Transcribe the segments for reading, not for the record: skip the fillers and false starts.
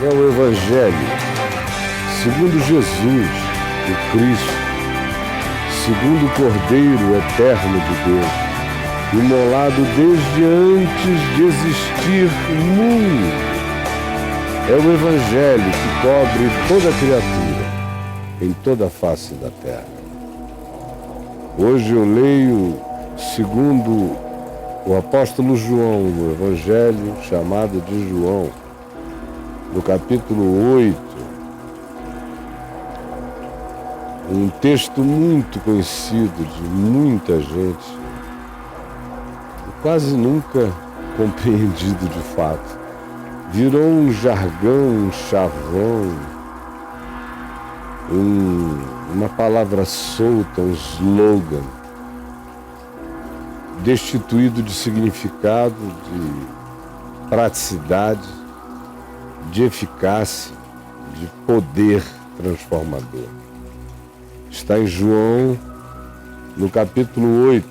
é o Evangelho, segundo Jesus, o Cristo, segundo o Cordeiro eterno de Deus, imolado desde antes de existir o mundo. É o Evangelho que cobre toda a criatura, em toda a face da terra. Hoje eu leio, segundo o apóstolo João, no Evangelho chamado de João, no capítulo 8, um texto muito conhecido de muita gente, quase nunca compreendido de fato. Virou um jargão, um chavão, uma palavra solta, um slogan, destituído de significado, de praticidade, de eficácia, de poder transformador. Está em João, no capítulo 8,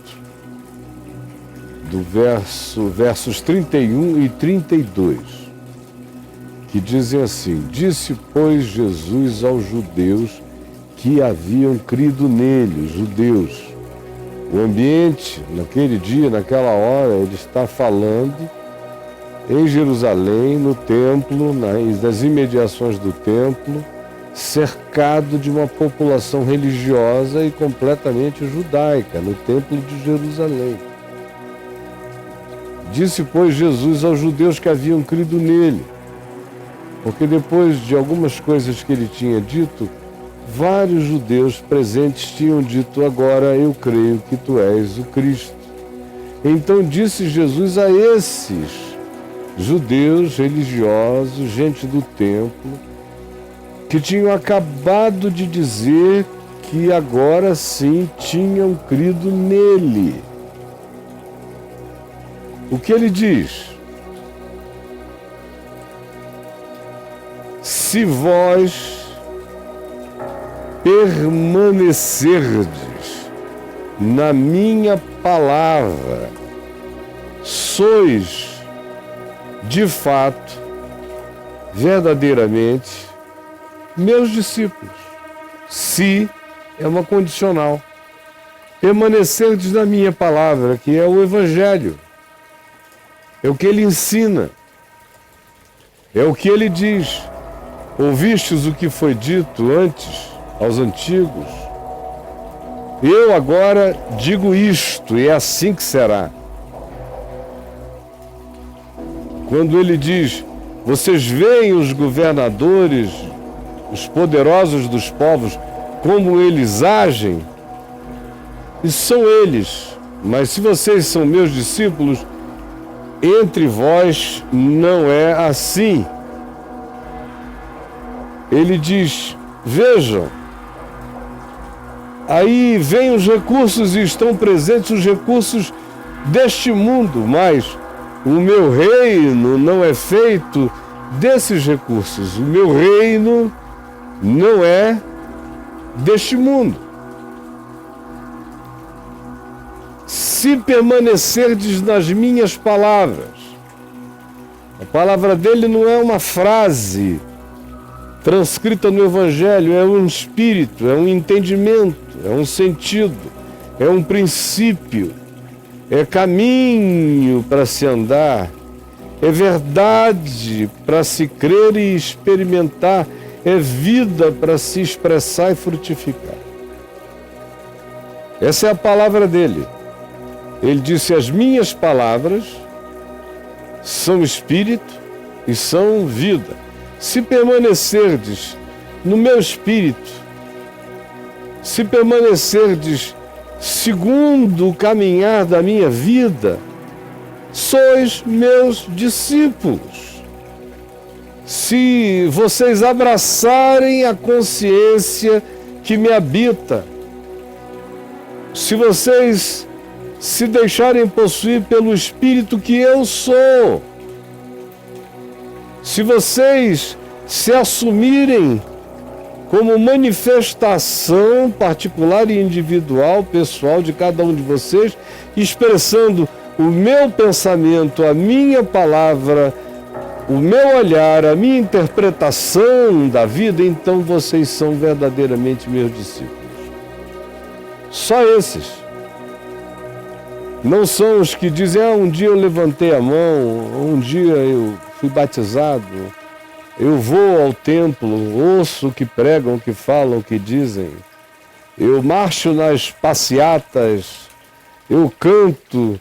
versos 31 e 32, que dizem assim: Disse, pois, Jesus aos judeus que haviam crido nele, os judeus. O ambiente, naquele dia, naquela hora, ele está falando em Jerusalém, no templo, nas imediações do templo, cercado de uma população religiosa e completamente judaica, no templo de Jerusalém. Disse, pois, Jesus aos judeus que haviam crido nele, porque depois de algumas coisas que ele tinha dito, vários judeus presentes tinham dito: agora eu creio que tu és o Cristo. Então disse Jesus a esses judeus religiosos, gente do templo, que tinham acabado de dizer que agora sim tinham crido nele. O que ele diz? Se vós permanecerdes na minha palavra, sois de fato, verdadeiramente, meus discípulos. Se é uma condicional. Permanecerdes na minha palavra, que é o Evangelho. É o que ele ensina. É o que ele diz. Ouvistes o que foi dito antes aos antigos? Eu agora digo isto, e é assim que será. Quando ele diz: vocês veem os governadores, os poderosos dos povos, como eles agem, e são eles. Mas se vocês são meus discípulos, entre vós não é assim. Ele diz: vejam, aí vêm os recursos e estão presentes os recursos deste mundo, mas o meu reino não é feito desses recursos. O meu reino não é deste mundo. Se permanecerdes nas minhas palavras, a palavra dele não é uma frase transcrita no Evangelho, é um espírito, é um entendimento, é um sentido, é um princípio, é caminho para se andar, é verdade para se crer e experimentar, é vida para se expressar e frutificar. Essa é a palavra dele. Ele disse: as minhas palavras são espírito e são vida. Se permanecerdes no meu espírito, se permanecerdes segundo o caminhar da minha vida, sois meus discípulos. Se vocês abraçarem a consciência que me habita, se vocês se deixarem possuir pelo Espírito que eu sou, se vocês se assumirem como manifestação particular e individual, pessoal de cada um de vocês, expressando o meu pensamento, a minha palavra, o meu olhar, a minha interpretação da vida, então vocês são verdadeiramente meus discípulos. Só esses. Não são os que dizem, um dia eu levantei a mão, um dia eu fui batizado, eu vou ao templo, ouço o que pregam, o que falam, o que dizem, eu marcho nas passeatas, eu canto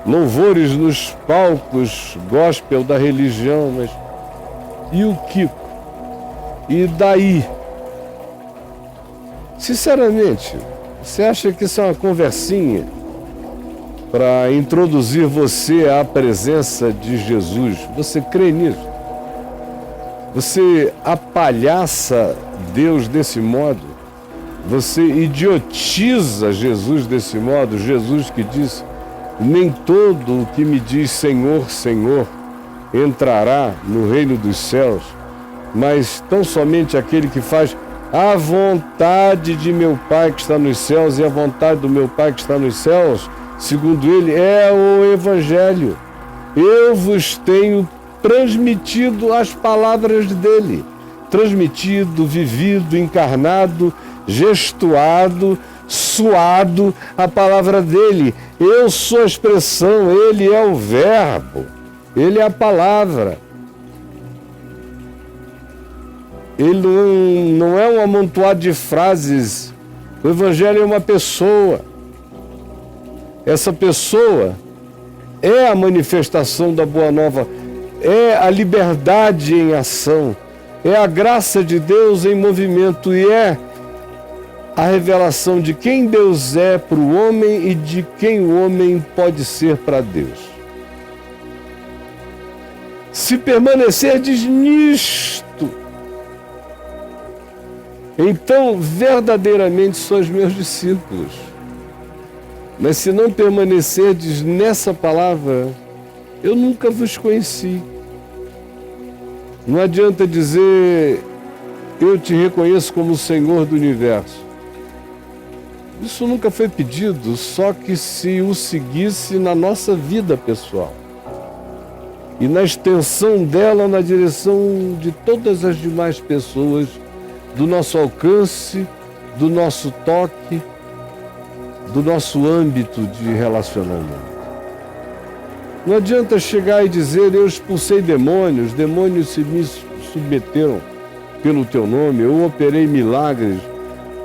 louvores nos palcos gospel da religião, mas e o Kiko? E daí? Sinceramente, você acha que isso é uma conversinha para introduzir você à presença de Jesus? Você crê nisso? Você apalhaça Deus desse modo? Você idiotiza Jesus desse modo? Jesus que disse: nem todo o que me diz Senhor, Senhor entrará no reino dos céus, mas tão somente aquele que faz a vontade de meu Pai que está nos céus, e a vontade do meu Pai que está nos céus, segundo ele, é o Evangelho. Eu vos tenho transmitido as palavras dele, transmitido, vivido, encarnado, gestuado, suado a palavra dele. Eu sou a expressão, ele é o verbo, ele é a palavra. Ele não é um amontoado de frases. O Evangelho é uma pessoa. Essa pessoa é a manifestação da Boa Nova, é a liberdade em ação, é a graça de Deus em movimento e é a revelação de quem Deus é para o homem e de quem o homem pode ser para Deus. Se permanecerdes nisto, então verdadeiramente sois meus discípulos. Mas se não permanecerdes nessa palavra, eu nunca vos conheci. Não adianta dizer, eu te reconheço como o Senhor do Universo. Isso nunca foi pedido, só que se o seguisse na nossa vida pessoal e na extensão dela na direção de todas as demais pessoas, do nosso alcance, do nosso toque, do nosso âmbito de relacionamento. Não adianta chegar e dizer, eu expulsei demônios, demônios se me submeteram pelo teu nome, eu operei milagres,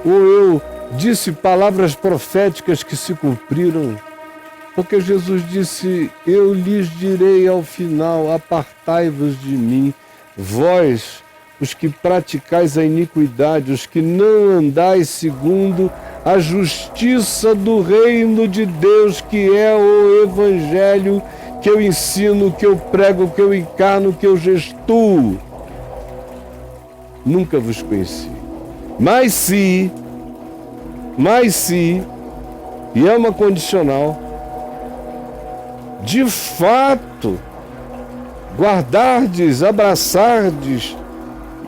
ou eu disse palavras proféticas que se cumpriram, porque Jesus disse, eu lhes direi ao final, apartai-vos de mim, vós, os que praticais a iniquidade, os que não andais segundo a justiça do reino de Deus, que é o Evangelho que eu ensino, que eu prego, que eu encarno, que eu gestuo. Nunca vos conheci. Mas se, e é uma condicional, de fato, guardardes, abraçardes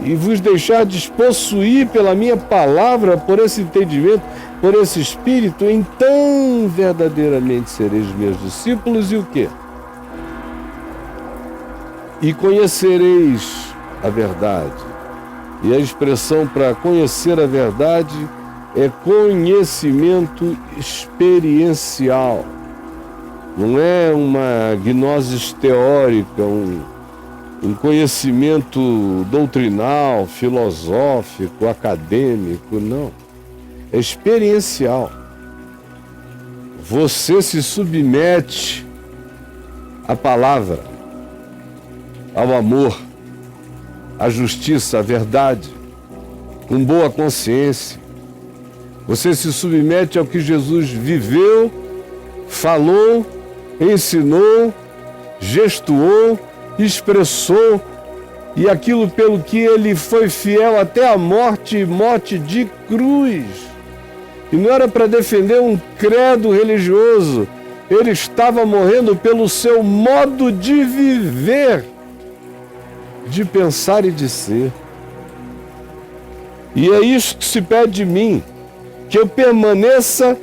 e vos deixardes possuir pela minha palavra, por esse entendimento, por esse Espírito, então verdadeiramente sereis meus discípulos. E o quê? E conhecereis a verdade. E a expressão para conhecer a verdade é conhecimento experiencial. Não é uma gnose teórica, um conhecimento doutrinal, filosófico, acadêmico, não. É experiencial. Você se submete à palavra, ao amor, à justiça, à verdade, com boa consciência. Você se submete ao que Jesus viveu, falou, ensinou, gestuou, expressou, e aquilo pelo que ele foi fiel até a morte, morte de cruz. E não era para defender um credo religioso, ele estava morrendo pelo seu modo de viver, de pensar e de ser. E é isso que se pede de mim, que eu permaneça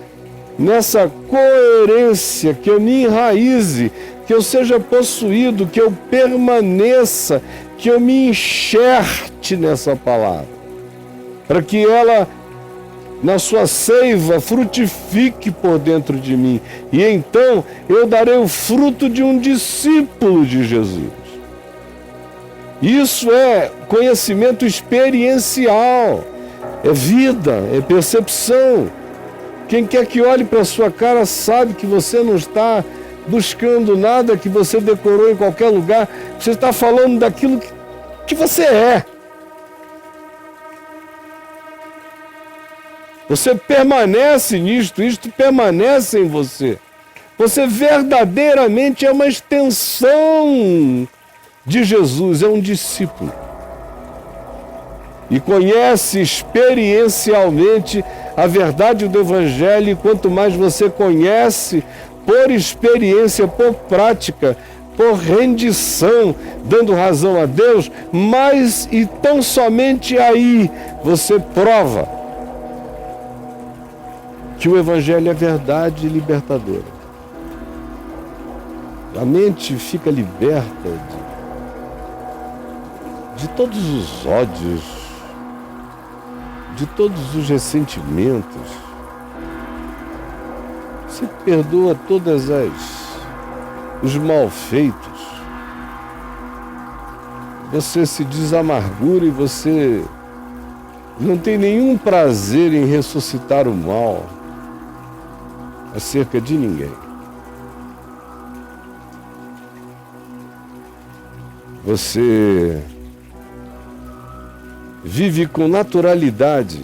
nessa coerência, que eu me enraize, que eu seja possuído, que eu permaneça, que eu me enxerte nessa palavra, para que ela, na sua seiva, frutifique por dentro de mim. E então eu darei o fruto de um discípulo de Jesus. Isso é conhecimento experiencial, é vida, é percepção. Quem quer que olhe para a sua cara sabe que você não está buscando nada que você decorou em qualquer lugar. Você está falando daquilo que você é. Você permanece nisto, isto permanece em você. Você verdadeiramente é uma extensão de Jesus, é um discípulo. E conhece experiencialmente a verdade do Evangelho, e quanto mais você conhece por experiência, por prática, por rendição, dando razão a Deus, mais e tão somente aí você prova que o Evangelho é verdade libertadora. A mente fica liberta de todos os ódios, de todos os ressentimentos. Você perdoa todas os malfeitos. Você se desamargura e você não tem nenhum prazer em ressuscitar o mal acerca de ninguém. Você vive com naturalidade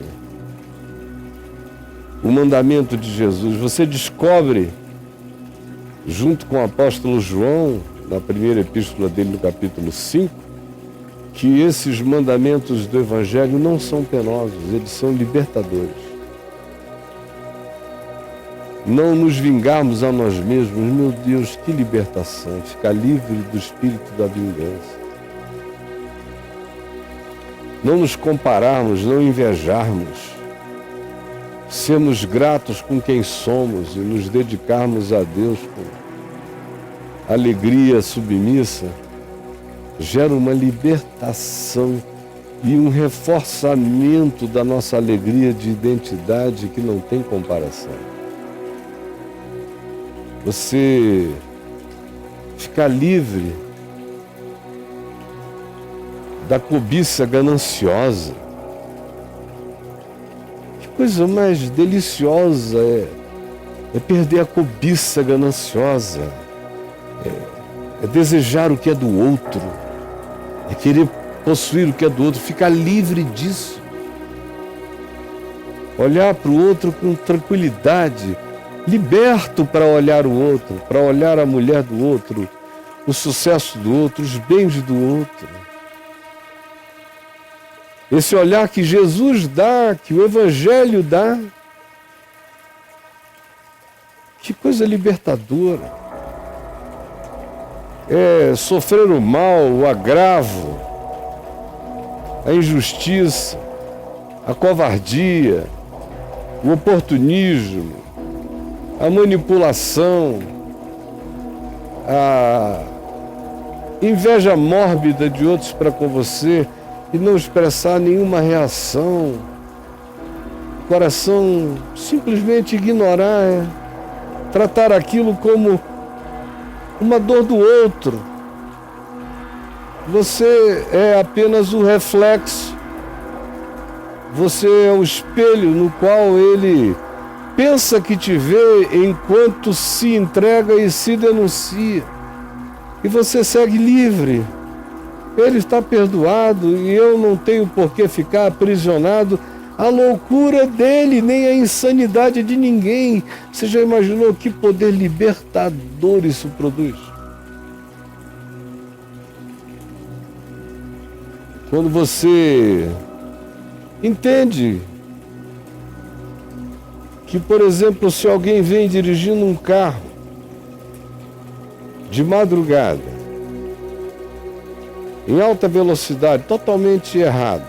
o mandamento de Jesus. Você descobre, junto com o apóstolo João, na primeira epístola dele, no capítulo 5, que esses mandamentos do Evangelho não são penosos, eles são libertadores. Não nos vingarmos a nós mesmos, meu Deus, que libertação, ficar livre do espírito da vingança. Não nos compararmos, não invejarmos, sermos gratos com quem somos e nos dedicarmos a Deus com alegria submissa, gera uma libertação e um reforçamento da nossa alegria de identidade que não tem comparação. Você ficar livre da cobiça gananciosa. Que coisa mais deliciosa é perder a cobiça gananciosa, é desejar o que é do outro, é querer possuir o que é do outro, ficar livre disso. Olhar para o outro com tranquilidade, liberto para olhar o outro, para olhar a mulher do outro, o sucesso do outro, os bens do outro. Esse olhar que Jesus dá, que o Evangelho dá, que coisa libertadora. É sofrer o mal, o agravo, a injustiça, a covardia, o oportunismo, a manipulação, a inveja mórbida de outros para com você e não expressar nenhuma reação, o coração simplesmente ignorar, tratar aquilo como uma dor do outro. Você é apenas o reflexo, você é o espelho no qual ele pensa que te vê enquanto se entrega e se denuncia. E você segue livre. Ele está perdoado e eu não tenho por que ficar aprisionado à loucura dele, nem à insanidade de ninguém. Você já imaginou que poder libertador isso produz? Quando você entende que, por exemplo, se alguém vem dirigindo um carro de madrugada, em alta velocidade, totalmente errado,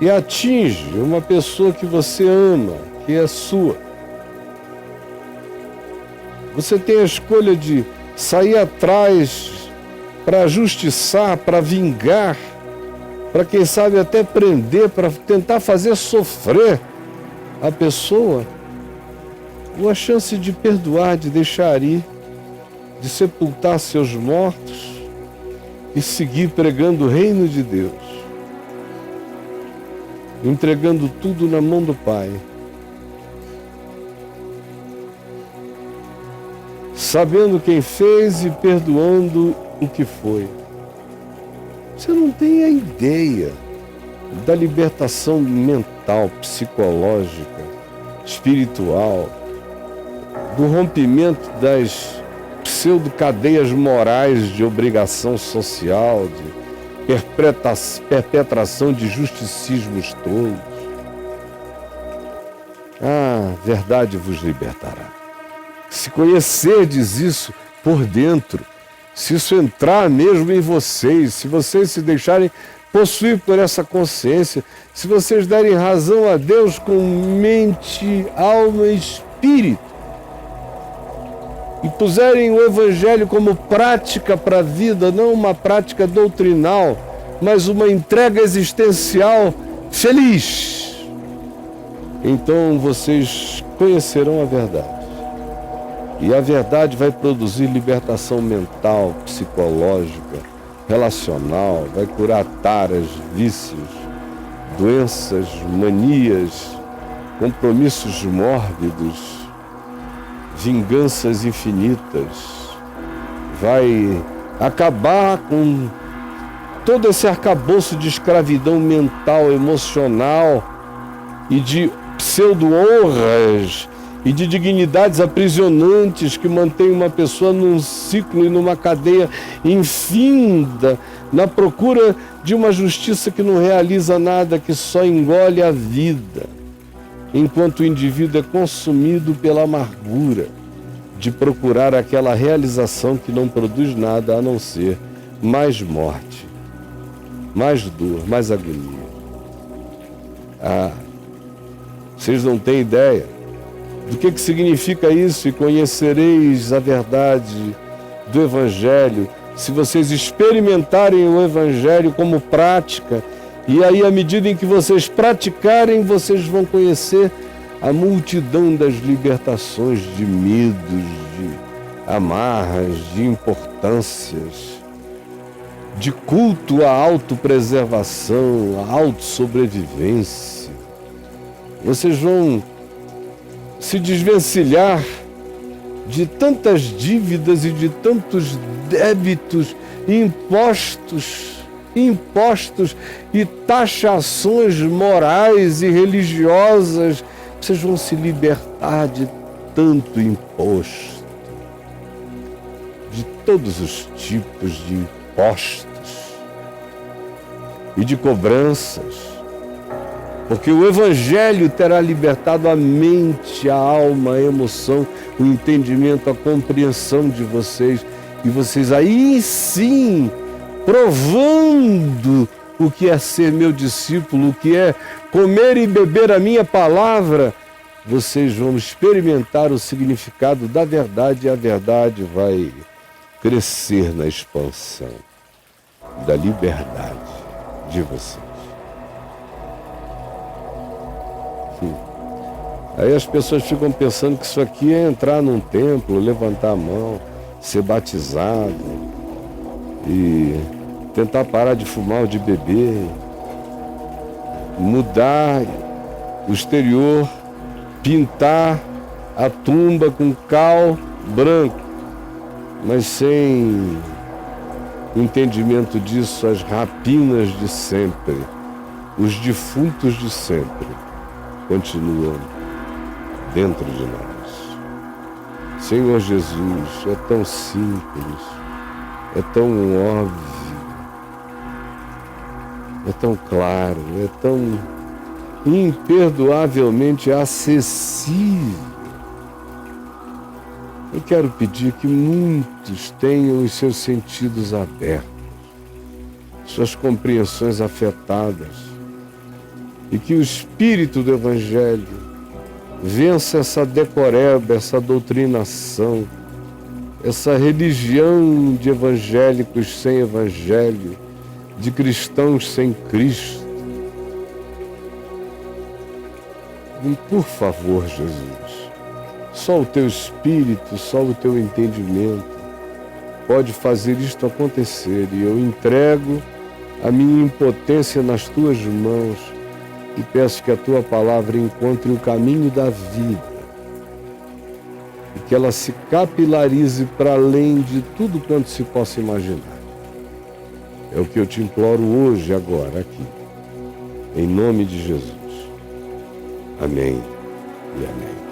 e atinge uma pessoa que você ama, que é sua, Você tem a escolha de sair atrás para justiçar, para vingar, para quem sabe até prender, para tentar fazer sofrer a pessoa, ou a chance de perdoar, de deixar ir, de sepultar seus mortos e seguir pregando o reino de Deus, entregando tudo na mão do Pai, sabendo quem fez e perdoando o que foi. Você não tem a ideia da libertação mental, psicológica, espiritual, do rompimento das pseudo-cadeias morais de obrigação social, de perpetração de justicismos todos. A verdade vos libertará. Se conhecerdes isso por dentro, se isso entrar mesmo em vocês, se vocês se deixarem possuir por essa consciência, se vocês derem razão a Deus com mente, alma e espírito, e puserem o Evangelho como prática para a vida, não uma prática doutrinal, mas uma entrega existencial feliz, então vocês conhecerão a verdade. E a verdade vai produzir libertação mental, psicológica, relacional, vai curar taras, vícios, doenças, manias, compromissos mórbidos, vinganças infinitas. Vai acabar com todo esse arcabouço de escravidão mental, emocional e de pseudo-honras e de dignidades aprisionantes que mantêm uma pessoa num ciclo e numa cadeia infinda, na procura de uma justiça que não realiza nada, que só engole a vida, enquanto o indivíduo é consumido pela amargura de procurar aquela realização que não produz nada a não ser mais morte, mais dor, mais agonia. Vocês não têm ideia do que significa isso, e conhecereis a verdade do Evangelho, se vocês experimentarem o Evangelho como prática, e aí à medida em que vocês praticarem, vocês vão conhecer a multidão das libertações de medos, de amarras, de importâncias, de culto à autopreservação, à autossobrevivência. Vocês vão se desvencilhar de tantas dívidas e de tantos débitos, impostos e taxações morais e religiosas. Vocês vão se libertar de tanto imposto, de todos os tipos de impostos e de cobranças. Porque o Evangelho terá libertado a mente, a alma, a emoção, o entendimento, a compreensão de vocês. E vocês aí sim, provando o que é ser meu discípulo, o que é comer e beber a minha palavra, vocês vão experimentar o significado da verdade, e a verdade vai crescer na expansão da liberdade de vocês. Aí as pessoas ficam pensando que isso aqui é entrar num templo, levantar a mão, ser batizado e tentar parar de fumar ou de beber, mudar o exterior, pintar a tumba com cal branco, mas sem entendimento disso, as rapinas de sempre, os defuntos de sempre continuam dentro de nós. Senhor Jesus, é tão simples, é tão óbvio, é tão claro, é tão imperdoavelmente acessível. Eu quero pedir que muitos tenham os seus sentidos abertos, suas compreensões afetadas, e que o Espírito do Evangelho vença essa decoreba, essa doutrinação essa religião de evangélicos sem evangelho, de cristãos sem Cristo. E, por favor, Jesus, só o teu Espírito, só o teu entendimento pode fazer isto acontecer, e eu entrego a minha impotência nas tuas mãos e peço que a tua palavra encontre o caminho da vida e que ela se capilarize para além de tudo quanto se possa imaginar. É o que eu te imploro hoje, agora, aqui, em nome de Jesus. Amém e amém.